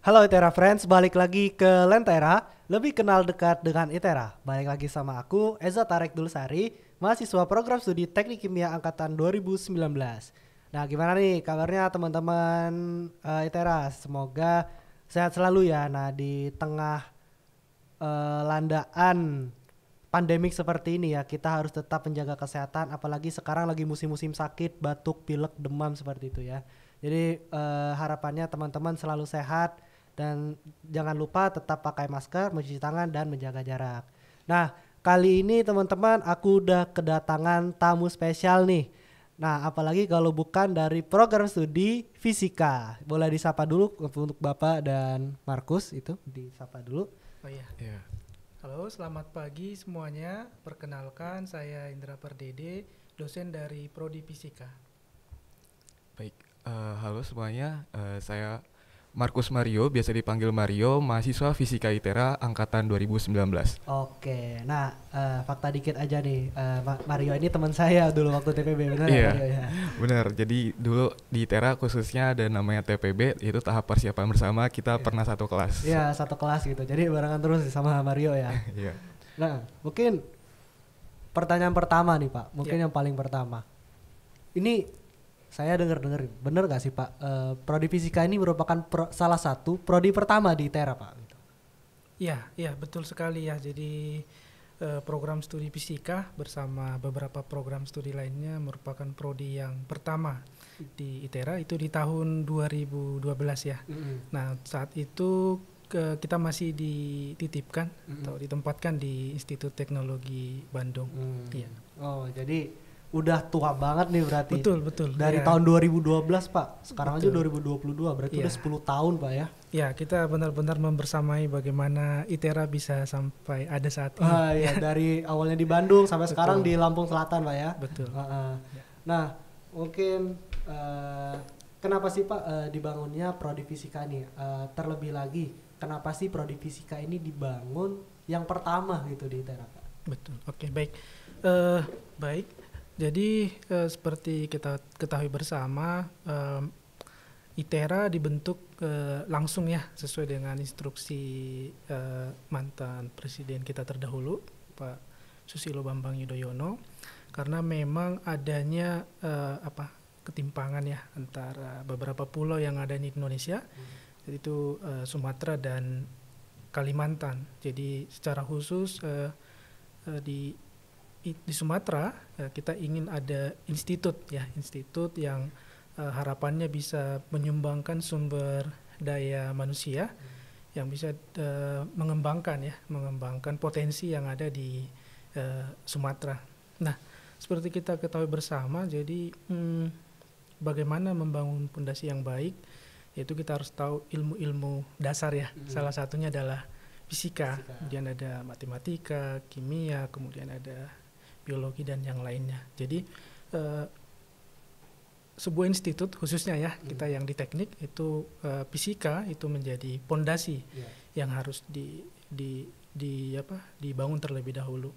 Halo Itera Friends, balik lagi ke Lentera, lebih kenal dekat dengan Itera. Balik lagi sama aku, Eza Tarek Dulusari, mahasiswa program studi Teknik Kimia Angkatan 2019. Nah gimana nih kabarnya teman-teman Itera? Semoga sehat selalu ya. Nah di tengah landaan pandemik seperti ini ya, kita harus tetap menjaga kesehatan, apalagi sekarang lagi musim-musim sakit, batuk, pilek, demam seperti itu ya. Jadi harapannya teman-teman selalu sehat dan jangan lupa tetap pakai masker, mencuci tangan dan menjaga jarak. Nah, kali ini teman-teman aku udah kedatangan tamu spesial nih. Nah, apalagi kalau bukan dari program studi fisika. Boleh disapa dulu untuk Bapak dan Markus itu disapa dulu. Oh iya. Iya. Halo, selamat pagi semuanya. Perkenalkan, saya Indra Pardede, dosen dari Prodi Fisika. Baik, halo semuanya, saya Markus Mario, biasa dipanggil Mario, mahasiswa Fisika ITERA angkatan 2019. Oke, nah fakta dikit aja nih, Mario ini teman saya dulu waktu TPB, benar ya Iya. Mario ya? Benar, jadi dulu di ITERA khususnya ada namanya TPB, yaitu tahap persiapan bersama, kita pernah satu kelas. Iya, satu kelas gitu, jadi barengan terus sama Mario ya. Iya. Nah, mungkin pertanyaan pertama nih Pak, mungkin Ya. yang paling pertama. Ini saya dengar-dengar, bener gak sih Pak, Prodi Fisika ini merupakan salah satu prodi pertama di ITERA Pak? Gitu. Iya, betul sekali ya. Jadi program studi fisika bersama beberapa program studi lainnya merupakan prodi yang pertama di ITERA itu di tahun 2012 ya. Nah, saat itu kita masih dititipkan atau ditempatkan di Institut Teknologi Bandung. Iya. Oh, jadi udah tua banget nih berarti. Betul. Dari ya. tahun 2012 Pak, sekarang aja Betul. 2022, berarti Iya. udah 10 tahun Pak ya. Ya, kita benar-benar membersamai bagaimana ITERA bisa sampai ada saat ini. Iya, dari awalnya di Bandung sampai Betul. sekarang di Lampung Selatan Pak ya. Betul. Nah, mungkin kenapa sih Pak dibangunnya Prodi Fisika nih? Terlebih lagi, kenapa sih Prodi Fisika ini dibangun yang pertama gitu di ITERA Pak? Betul. Oke, baik. Baik. Jadi seperti kita ketahui bersama, ITERA dibentuk langsung ya sesuai dengan instruksi mantan presiden kita terdahulu, Pak Susilo Bambang Yudhoyono, karena memang adanya ketimpangan ya antara beberapa pulau yang ada di Indonesia, yaitu Sumatera dan Kalimantan. Jadi secara khusus di Sumatera kita ingin ada institut yang harapannya bisa menyumbangkan sumber daya manusia yang bisa mengembangkan potensi yang ada di Sumatera. Nah, seperti kita ketahui bersama, jadi bagaimana membangun fondasi yang baik, yaitu kita harus tahu ilmu-ilmu dasar ya. Salah satunya adalah fisika, kemudian ada matematika, kimia, kemudian ada biologi dan yang lainnya. Jadi sebuah institut khususnya ya kita yang di teknik itu fisika itu menjadi pondasi yang harus dibangun terlebih dahulu.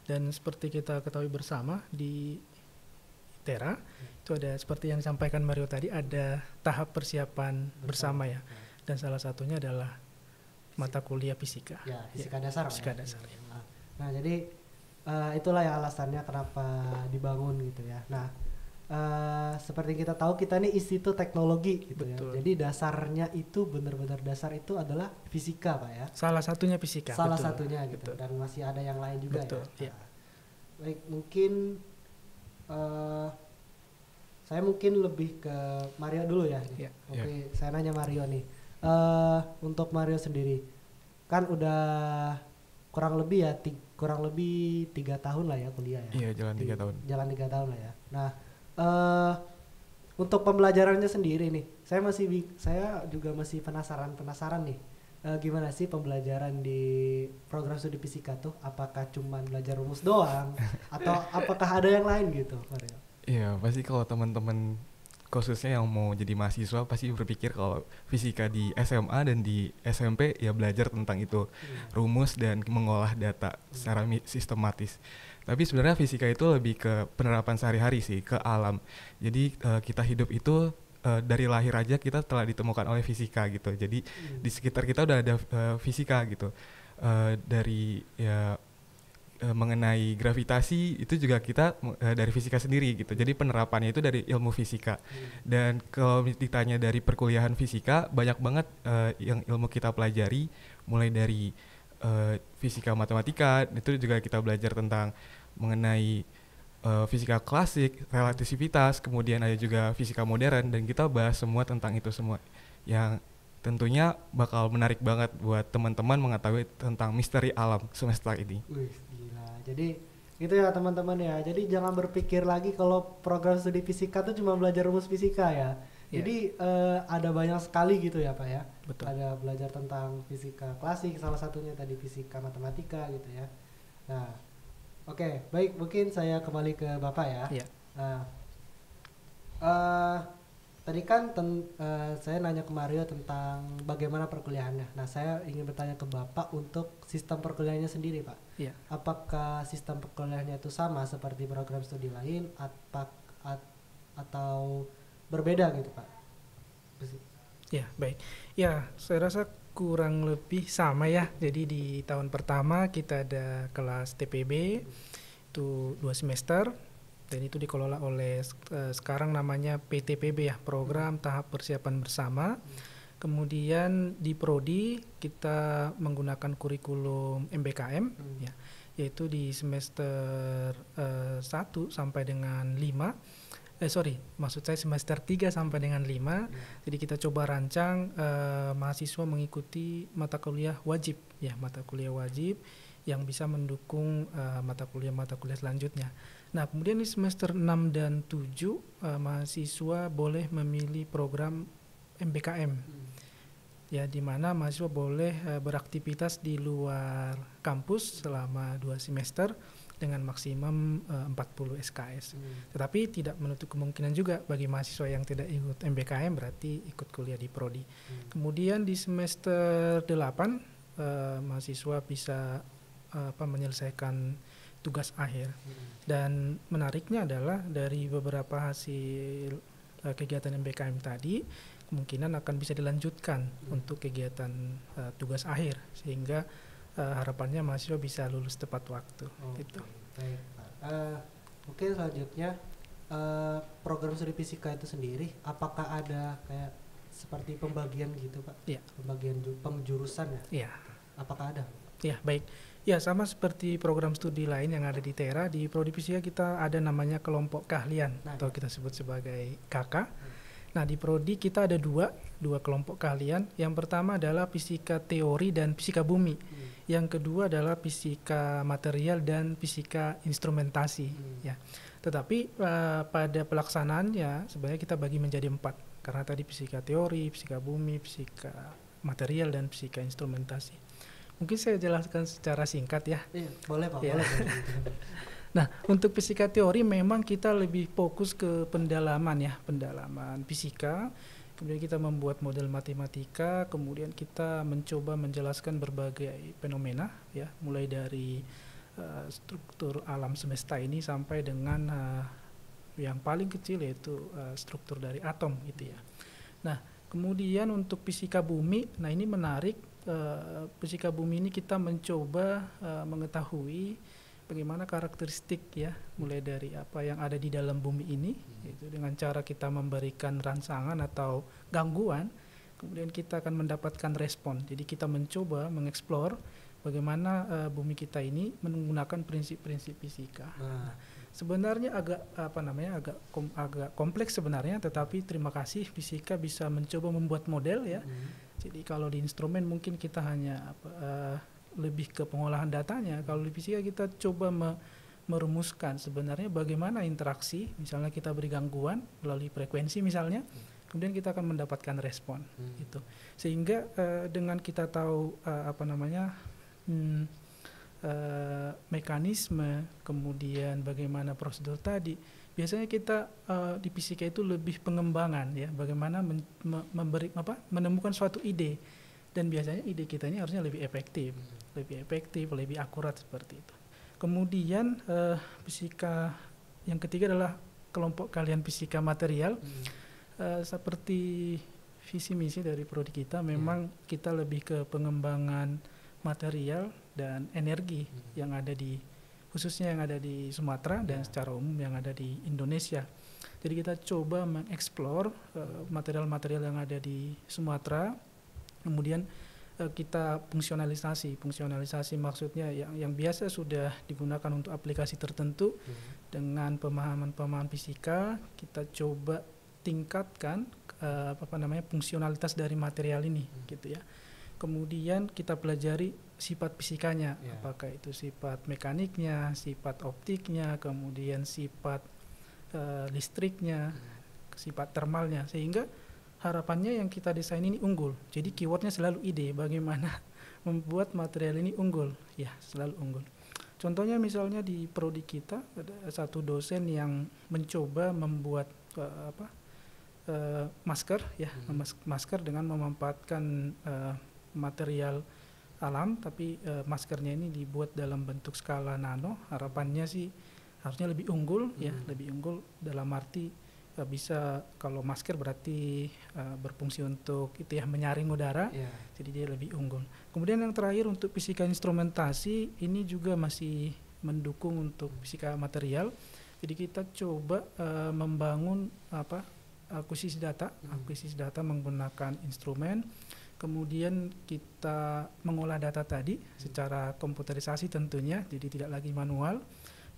Dan seperti kita ketahui bersama di ITERA itu ada seperti yang disampaikan Mario tadi, ada tahap persiapan bersama ya. Dan salah satunya adalah mata kuliah fisika. Ya, fisika dasar. Fisika ya. dasar. Nah, jadi itulah ya alasannya kenapa dibangun gitu ya. Nah, seperti kita tahu kita ini institut teknologi gitu. Betul. Ya. Jadi dasarnya itu benar-benar dasar itu adalah fisika Pak ya. Salah satunya fisika. Salah betul. satunya gitu. Betul. Dan masih ada yang lain juga Betul, ya. iya. Baik, mungkin saya mungkin lebih ke Mario dulu ya. Iya. Oke, saya nanya Mario nih. Untuk Mario sendiri kan udah kurang lebih 3 tahun lah ya kuliah ya. Iya, jalan 3 tahun. Jalan 3 tahun lah ya. Nah, untuk pembelajarannya sendiri nih, saya juga masih penasaran nih. Gimana sih pembelajaran di program studi fisika tuh? Apakah cuma belajar rumus doang atau apakah ada yang lain gitu, Mario? Iya, pasti kalau teman-teman khususnya yang mau jadi mahasiswa pasti berpikir kalau fisika di SMA dan di SMP ya belajar tentang itu, rumus dan mengolah data secara sistematis. Tapi sebenarnya fisika itu lebih ke penerapan sehari-hari sih, ke alam. Jadi kita hidup itu dari lahir aja kita telah ditemukan oleh fisika gitu. Jadi di sekitar kita udah ada fisika gitu. Dari ya mengenai gravitasi itu juga kita dari fisika sendiri gitu. Jadi penerapannya itu dari ilmu fisika. Dan kalau ditanya dari perkuliahan fisika, banyak banget yang ilmu kita pelajari, mulai dari fisika matematika, itu juga kita belajar tentang mengenai fisika klasik, relativitas, kemudian ada juga fisika modern, dan kita bahas semua tentang itu semua, yang tentunya bakal menarik banget buat teman-teman mengetahui tentang misteri alam semesta ini. Wih, gila. Jadi gitu ya teman-teman ya. Jadi jangan berpikir lagi kalau program studi fisika tuh cuma belajar rumus fisika ya. Jadi ada banyak sekali gitu ya Pak ya. Betul. Ada belajar tentang fisika klasik, salah satunya tadi fisika matematika gitu ya. Nah, oke, baik, mungkin saya kembali ke Bapak ya. Iya. Nah, tadi kan saya nanya ke Mario tentang bagaimana perkuliahannya. Nah, saya ingin bertanya ke Bapak untuk sistem perkuliahannya sendiri, Pak. Iya. Apakah sistem perkuliahannya itu sama seperti program studi lain atau berbeda gitu, Pak? Ya, baik. Ya, saya rasa kurang lebih sama ya. Jadi di tahun pertama kita ada kelas TPB, itu 2 semester, dan itu dikelola oleh sekarang namanya PTPB ya, Program Tahap Persiapan Bersama. Kemudian di Prodi kita menggunakan kurikulum MBKM ya, yaitu di semester 1 sampai dengan 5. Maksud saya semester 3 sampai dengan 5. Jadi kita coba rancang mahasiswa mengikuti mata kuliah wajib ya, mata kuliah wajib yang bisa mendukung mata kuliah selanjutnya. Nah, kemudian di semester 6 dan 7 mahasiswa boleh memilih program MBKM. Ya, di mana mahasiswa boleh beraktivitas di luar kampus selama 2 semester dengan maksimum 40 SKS. Tetapi tidak menutup kemungkinan juga bagi mahasiswa yang tidak ikut MBKM berarti ikut kuliah di Prodi. Kemudian di semester 8 mahasiswa bisa menyelesaikan tugas akhir. Dan menariknya adalah dari beberapa hasil kegiatan MBKM tadi kemungkinan akan bisa dilanjutkan untuk kegiatan tugas akhir, sehingga harapannya mahasiswa bisa lulus tepat waktu. Gitu. Baik, Pak. Mungkin selanjutnya program studi fisika itu sendiri, apakah ada kayak seperti pembagian gitu, Pak? Iya. Pembagian penjurusan ya? Iya. Apakah ada? Ya, baik. Ya, sama seperti program studi lain yang ada di TERA, di Prodi Fisika kita ada namanya kelompok keahlian atau kita sebut sebagai KK. Nah, di Prodi kita ada dua kelompok keahlian. Yang pertama adalah fisika teori dan fisika bumi. Yang kedua adalah fisika material dan fisika instrumentasi. Ya. Tetapi pada pelaksanaannya sebenarnya kita bagi menjadi 4. Karena tadi fisika teori, fisika bumi, fisika material, dan fisika instrumentasi. Mungkin saya jelaskan secara singkat ya. Iya, boleh Pak, ya. boleh. Nah, untuk fisika teori memang kita lebih fokus ke pendalaman fisika. Kemudian kita membuat model matematika, kemudian kita mencoba menjelaskan berbagai fenomena ya, mulai dari struktur alam semesta ini sampai dengan yang paling kecil yaitu struktur dari atom gitu ya. Nah, kemudian untuk fisika bumi, nah ini menarik, fisika bumi ini kita mencoba mengetahui bagaimana karakteristik ya, mulai dari apa yang ada di dalam bumi ini, yaitu dengan cara kita memberikan rangsangan atau gangguan, kemudian kita akan mendapatkan respon. Jadi kita mencoba mengeksplor bagaimana bumi kita ini menggunakan prinsip-prinsip fisika. Nah, sebenarnya agak kompleks sebenarnya, tetapi terima kasih fisika bisa mencoba membuat model ya. Jadi kalau di instrumen mungkin kita hanya lebih ke pengolahan datanya. Kalau di fisika kita coba merumuskan sebenarnya bagaimana interaksi, misalnya kita beri gangguan melalui frekuensi misalnya, kemudian kita akan mendapatkan respon itu. Sehingga dengan kita tahu mekanisme, kemudian bagaimana prosedur tadi, biasanya kita di fisika itu lebih pengembangan ya, bagaimana menemukan suatu ide. Dan biasanya ide kita ini harusnya lebih efektif, lebih akurat seperti itu. Kemudian fisika yang ketiga adalah kelompok keahlian fisika material. Seperti visi misi dari prodi kita, memang kita lebih ke pengembangan material dan energi yang ada di, khususnya yang ada di Sumatera dan secara umum yang ada di Indonesia. Jadi kita coba mengeksplor material-material yang ada di Sumatera, kemudian kita fungsionalisasi maksudnya yang biasa sudah digunakan untuk aplikasi tertentu dengan pemahaman fisika, kita coba tingkatkan fungsionalitas dari material ini gitu ya. Kemudian kita pelajari sifat fisikanya, apakah itu sifat mekaniknya, sifat optiknya, kemudian sifat listriknya, sifat termalnya, sehingga harapannya yang kita desain ini unggul. Jadi keywordnya selalu ide, bagaimana membuat material ini unggul, ya selalu unggul. Contohnya misalnya di prodi kita ada satu dosen yang mencoba membuat masker, ya masker dengan memanfaatkan material alam, tapi maskernya ini dibuat dalam bentuk skala nano. Harapannya sih harusnya lebih unggul, ya lebih unggul dalam arti bisa, kalau masker berarti berfungsi untuk itu ya, menyaring udara, jadi dia lebih unggul. Kemudian yang terakhir untuk fisika instrumentasi ini juga masih mendukung untuk fisika material. Jadi kita coba membangun akuisisi data menggunakan instrumen. Kemudian kita mengolah data tadi secara komputerisasi tentunya, jadi tidak lagi manual.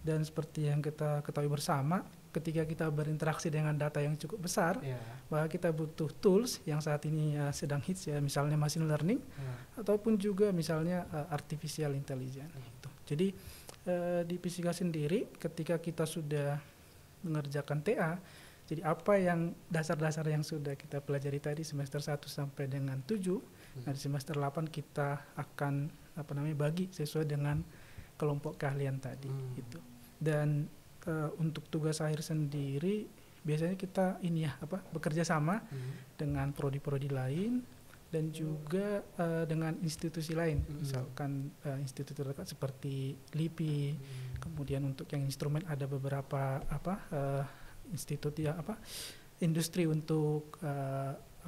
Dan seperti yang kita ketahui bersama, ketika kita berinteraksi dengan data yang cukup besar, bahwa kita butuh tools yang saat ini sedang hits ya, misalnya machine learning, ataupun juga misalnya artificial intelligence. Jadi di fisika sendiri, ketika kita sudah mengerjakan TA, jadi apa yang dasar-dasar yang sudah kita pelajari tadi semester 1 sampai dengan 7, nah di semester 8 kita akan bagi sesuai dengan kelompok keahlian tadi gitu. Dan untuk tugas akhir sendiri biasanya kita bekerja sama dengan prodi-prodi lain dan juga dengan institusi lain, misalkan institusi terdekat seperti LIPI. Kemudian untuk yang instrumen ada beberapa institut industri untuk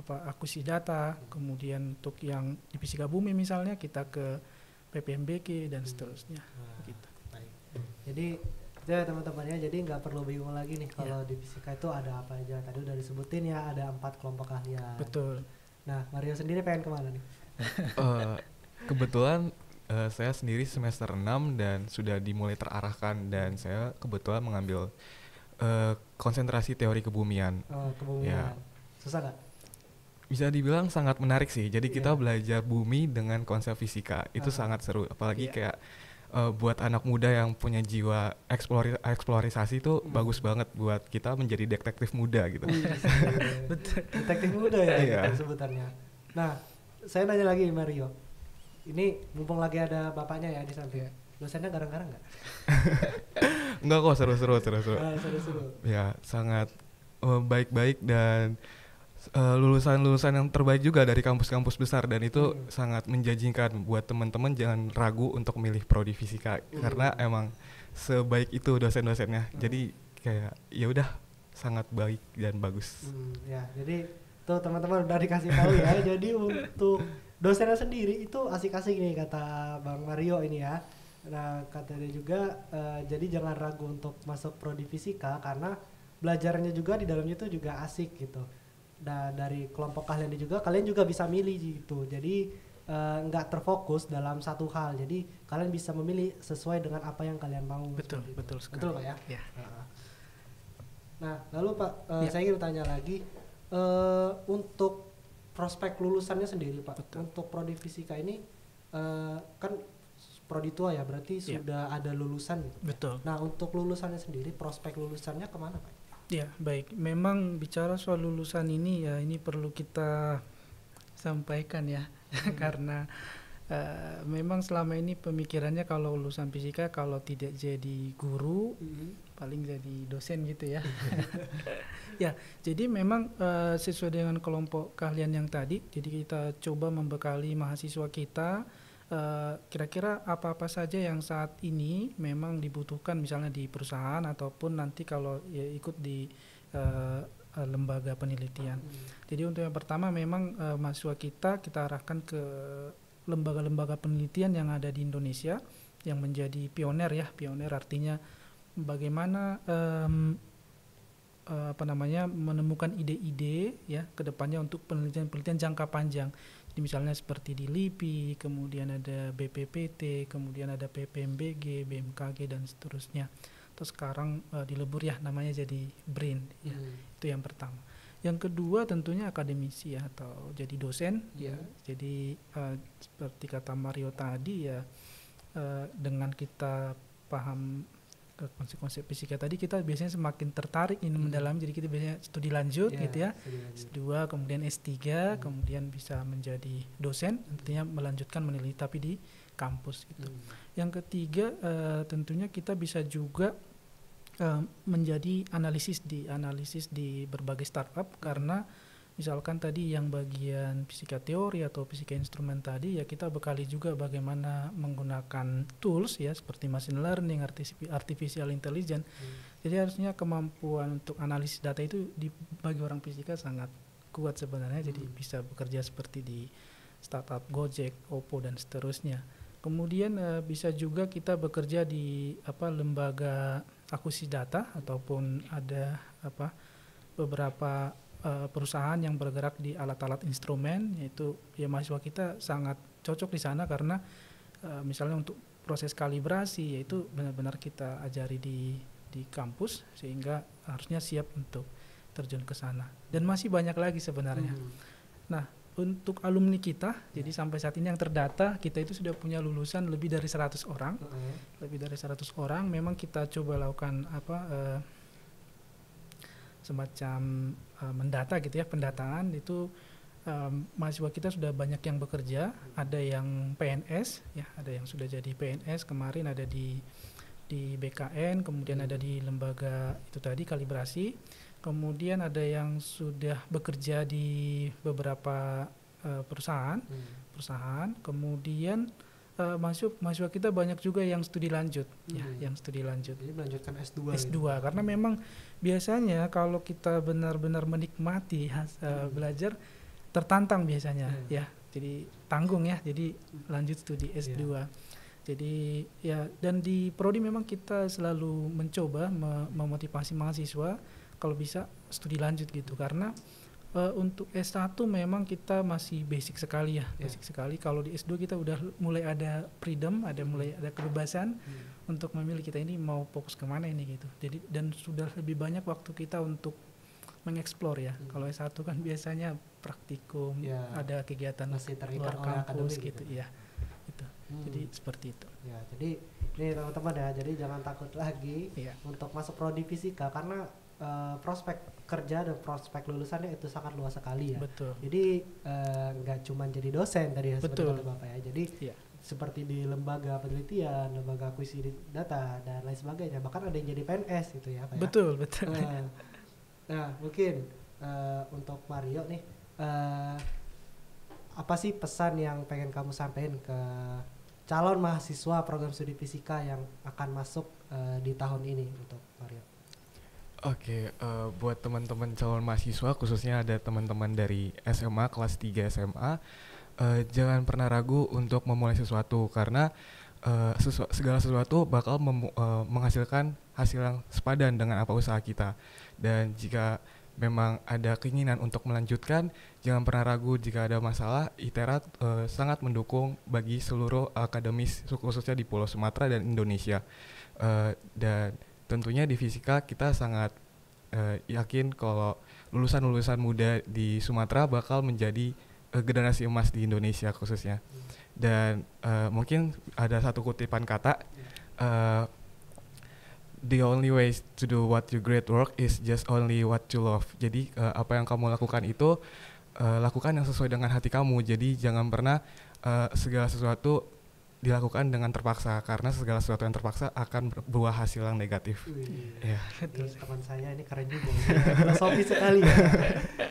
akuisisi data. Kemudian untuk yang di fisika bumi misalnya kita ke PPMBG dan seterusnya. Gitu. Jadi ya teman-temannya, jadi nggak perlu bingung lagi nih kalau di fisika itu ada apa aja. Tadi udah disebutin ya, ada 4 kelompok keahlian. Betul. Nah, Mario sendiri pengen kemana nih? Kebetulan saya sendiri semester 6 dan sudah dimulai terarahkan, dan saya kebetulan mengambil konsentrasi teori kebumian. Kebumian. Susah nggak? Bisa dibilang sangat menarik sih. Jadi kita belajar bumi dengan konsep fisika. Itu sangat seru. Apalagi kayak buat anak muda yang punya jiwa eksplorisasi itu bagus banget buat kita menjadi detektif muda gitu. Betul. Detektif muda ya sebutannya. Nah, saya nanya lagi Mario. Ini mumpung lagi ada bapaknya ya di samping. Dosennya garang-garang nggak? Enggak kok, seru-seru. Seru-seru. Ya, sangat baik-baik dan lulusan-lulusan yang terbaik juga dari kampus-kampus besar, dan itu sangat menjanjikan buat teman-teman. Jangan ragu untuk milih prodi fisika karena emang sebaik itu dosen-dosennya. Jadi kayak ya udah sangat baik dan bagus. Ya, jadi tuh teman-teman udah dikasih tahu ya. Jadi untuk dosennya sendiri itu asik-asik nih kata Bang Mario ini ya. Nah, kata dia juga jadi jangan ragu untuk masuk prodi fisika karena belajarnya juga di dalamnya itu juga asik gitu. Dan dari kelompok kalian juga kalian juga bisa milih gitu. Jadi nggak terfokus dalam satu hal. Jadi kalian bisa memilih sesuai dengan apa yang kalian mau. Betul sekali. Betul Pak ya? Ya. Nah, lalu Pak, saya ingin tanya lagi untuk prospek lulusannya sendiri Pak. Betul. Untuk prodi fisika ini kan prodi tua ya, berarti sudah ada lulusan gitu. Betul. Nah, untuk lulusannya sendiri, prospek lulusannya kemana Pak? Ya, baik. Memang bicara soal lulusan ini ya, ini perlu kita sampaikan ya. Karena memang selama ini pemikirannya kalau lulusan fisika kalau tidak jadi guru, paling jadi dosen gitu ya. Ya, jadi memang sesuai dengan kelompok keahlian yang tadi, jadi kita coba membekali mahasiswa kita kira-kira apa-apa saja yang saat ini memang dibutuhkan misalnya di perusahaan ataupun nanti kalau ya ikut di lembaga penelitian. Jadi untuk yang pertama memang mahasiswa kita arahkan ke lembaga-lembaga penelitian yang ada di Indonesia yang menjadi pioner ya. Pioner artinya bagaimana menemukan ide-ide ya kedepannya untuk penelitian jangka panjang. Jadi misalnya seperti di LIPI, kemudian ada BPPT, kemudian ada PPMBG, BMKG dan seterusnya. Terus sekarang dilebur ya namanya jadi BRIN ya. Itu yang pertama. Yang kedua tentunya akademisi ya, atau jadi dosen ya. Jadi seperti kata Mario tadi ya, dengan kita paham konsep fisika tadi, kita biasanya semakin tertarik ingin mendalami, jadi kita biasanya studi lanjut gitu ya, S2 kemudian S3 kemudian bisa menjadi dosen, artinya melanjutkan meneliti tapi di kampus gitu. Yang ketiga tentunya kita bisa juga menjadi analisis di berbagai startup, karena misalkan tadi yang bagian fisika teori atau fisika instrumen tadi ya, kita bekali juga bagaimana menggunakan tools ya seperti machine learning, artificial intelligence. Jadi harusnya kemampuan untuk analisis data itu bagi orang fisika sangat kuat sebenarnya. Jadi bisa bekerja seperti di startup Gojek, Oppo dan seterusnya. Kemudian bisa juga kita bekerja di lembaga akuisisi data, ataupun ada beberapa perusahaan yang bergerak di alat-alat instrumen, yaitu ya mahasiswa kita sangat cocok di sana karena misalnya untuk proses kalibrasi yaitu benar-benar kita ajari di kampus, sehingga harusnya siap untuk terjun ke sana. Dan masih banyak lagi sebenarnya. Nah, untuk alumni kita, jadi sampai saat ini yang terdata kita itu sudah punya lulusan lebih dari 100 orang. Lebih dari 100 orang. Memang kita coba lakukan semacam mendata gitu ya, pendataan itu. Mahasiswa kita sudah banyak yang bekerja, ada yang PNS ya, ada yang sudah jadi PNS kemarin, ada di BKN, kemudian ada di lembaga itu tadi kalibrasi, kemudian ada yang sudah bekerja di beberapa perusahaan, kemudian mahasiswa kita banyak juga yang studi lanjut ya, yang studi lanjut. Jadi melanjutkan S2 gitu. Karena memang biasanya kalau kita benar-benar menikmati belajar, tertantang biasanya ya, jadi tanggung ya, jadi lanjut studi S2. Jadi ya, dan di prodi memang kita selalu mencoba memotivasi mahasiswa kalau bisa studi lanjut gitu, karena untuk S1 memang kita masih basic sekali ya, basic sekali. Kalau di S2 kita udah mulai ada freedom, mulai ada kebebasan untuk memilih kita ini mau fokus kemana ini gitu. Jadi dan sudah lebih banyak waktu kita untuk mengeksplor ya. Kalau S1 kan biasanya praktikum, ada kegiatan luar kampus gitu ya. Gitu. Jadi seperti itu. Ya, jadi ini teman-teman ya, jadi jangan takut lagi untuk masuk prodi fisika, karena prospek kerja dan prospek lulusannya itu sangat luas sekali ya. Betul. Jadi nggak cuma jadi dosen tadi ya, seperti kata Bapak ya. Jadi seperti di lembaga penelitian, lembaga akuisisi data dan lain sebagainya. Bahkan ada yang jadi PNS gitu ya, Pak. Betul. Nah, mungkin untuk Mario nih, apa sih pesan yang pengen kamu sampaikan ke calon mahasiswa program studi fisika yang akan masuk di tahun ini untuk Mario? Oke, buat teman-teman calon mahasiswa, khususnya ada teman-teman dari SMA, kelas 3 SMA, jangan pernah ragu untuk memulai sesuatu, karena segala sesuatu bakal menghasilkan hasil yang sepadan dengan apa usaha kita. Dan jika memang ada keinginan untuk melanjutkan, jangan pernah ragu. Jika ada masalah, ITERA sangat mendukung bagi seluruh akademis, khususnya di Pulau Sumatera dan Indonesia. Dan tentunya di fisika kita sangat yakin kalau lulusan-lulusan muda di Sumatera bakal menjadi generasi emas di Indonesia khususnya. Dan mungkin ada satu kutipan kata, the only way to do what you great work is just only what you love. Jadi apa yang kamu lakukan itu lakukan yang sesuai dengan hati kamu. Jadi jangan pernah segala sesuatu dilakukan dengan terpaksa, karena segala sesuatu yang terpaksa akan berbuah hasil yang negatif. Ya. Teman saya ini keren juga, filosofi sekali ya.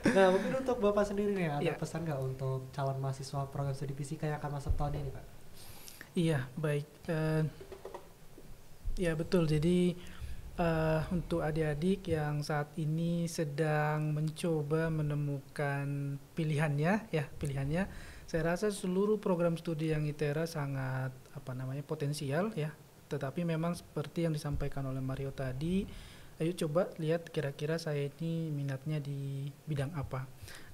Nah, mungkin untuk Bapak sendiri nih, ada pesan nggak untuk calon mahasiswa program studi fisika yang akan masuk tahun ini, Pak? Iya, baik. Ya betul. Jadi Untuk adik-adik yang saat ini sedang mencoba menemukan pilihannya, saya rasa seluruh program studi yang ITERA sangat potensial ya. Tetapi memang seperti yang disampaikan oleh Mario tadi, ayo coba lihat kira-kira saya ini minatnya di bidang apa.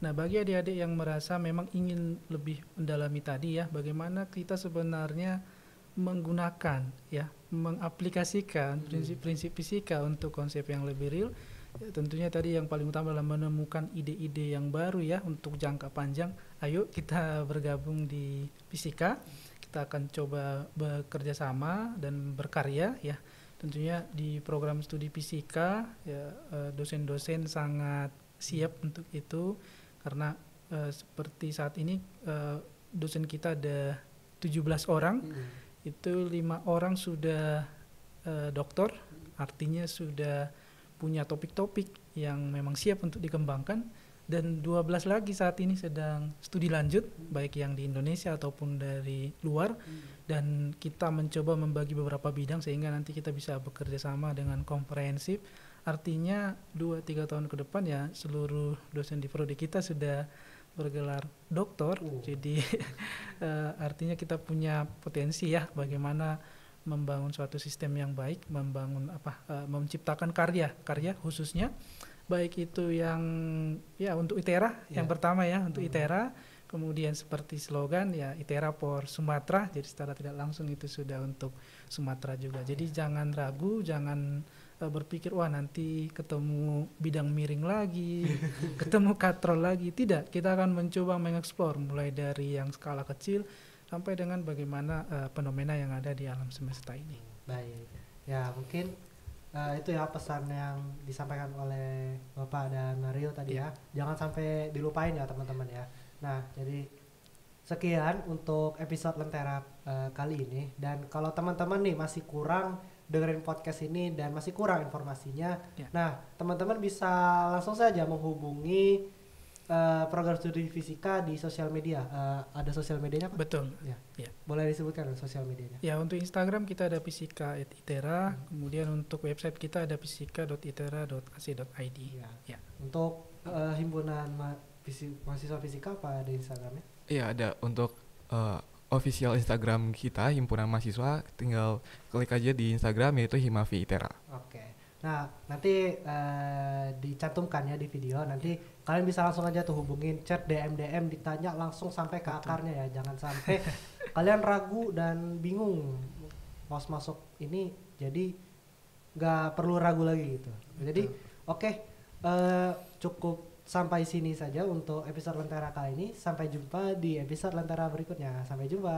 Nah, bagi adik-adik yang merasa memang ingin lebih mendalami tadi ya, bagaimana kita sebenarnya menggunakan ya, mengaplikasikan prinsip-prinsip fisika untuk konsep yang lebih real. Ya, tentunya tadi yang paling utama adalah menemukan ide-ide yang baru ya untuk jangka panjang. Ayo kita bergabung di fisika. Kita akan coba bekerja sama dan berkarya ya. Tentunya di program studi fisika ya, dosen-dosen sangat siap untuk itu karena seperti saat ini dosen kita ada 17 orang. Itu 5 orang sudah doktor, artinya sudah punya topik-topik yang memang siap untuk dikembangkan, dan 12 lagi saat ini sedang studi lanjut baik yang di Indonesia ataupun dari luar, dan kita mencoba membagi beberapa bidang sehingga nanti kita bisa bekerja sama dengan komprehensif. Artinya 2-3 tahun ke depan ya seluruh dosen di prodi kita sudah bergelar doktor. Jadi artinya kita punya potensi ya bagaimana membangun suatu sistem yang baik, menciptakan karya khususnya baik itu yang ya untuk ITERA yang pertama ya untuk ITERA, kemudian seperti slogan ya ITERA for Sumatera, jadi secara tidak langsung itu sudah untuk Sumatera juga. Jadi jangan ragu, jangan berpikir wah nanti ketemu bidang miring lagi, ketemu katrol lagi. Tidak, kita akan mencoba mengeksplor mulai dari yang skala kecil sampai dengan bagaimana fenomena yang ada di alam semesta ini. Baik, ya mungkin itu ya pesan yang disampaikan oleh Bapak dan Mario tadi ya. Jangan sampai dilupain ya teman-teman ya. Nah, jadi sekian untuk episode Lentera kali ini. Dan kalau teman-teman nih masih kurang dengerin podcast ini dan masih kurang informasinya, nah teman-teman bisa langsung saja menghubungi program studi fisika di sosial media. Ada sosial medianya Pak? Betul. Ya. Boleh disebutkan sosial medianya? Ya, untuk Instagram kita ada fisika@itera, kemudian untuk website kita ada fisika.itera.ac.id. Ya. Untuk himpunan mahasiswa fisika apa ada Instagramnya? Iya, ada untuk official Instagram kita himpunan mahasiswa, tinggal klik aja di Instagram yaitu Himavi ITERA. Oke. Nah, nanti dicantumkan ya di video. Nanti kalian bisa langsung aja tuh hubungin, chat DM ditanya langsung sampai ke akarnya ya. Jangan sampai kalian ragu dan bingung mau masuk ini, jadi nggak perlu ragu lagi gitu. Jadi oke, cukup sampai sini saja untuk episode Lentera kali ini. Sampai jumpa di episode Lentera berikutnya. Sampai jumpa.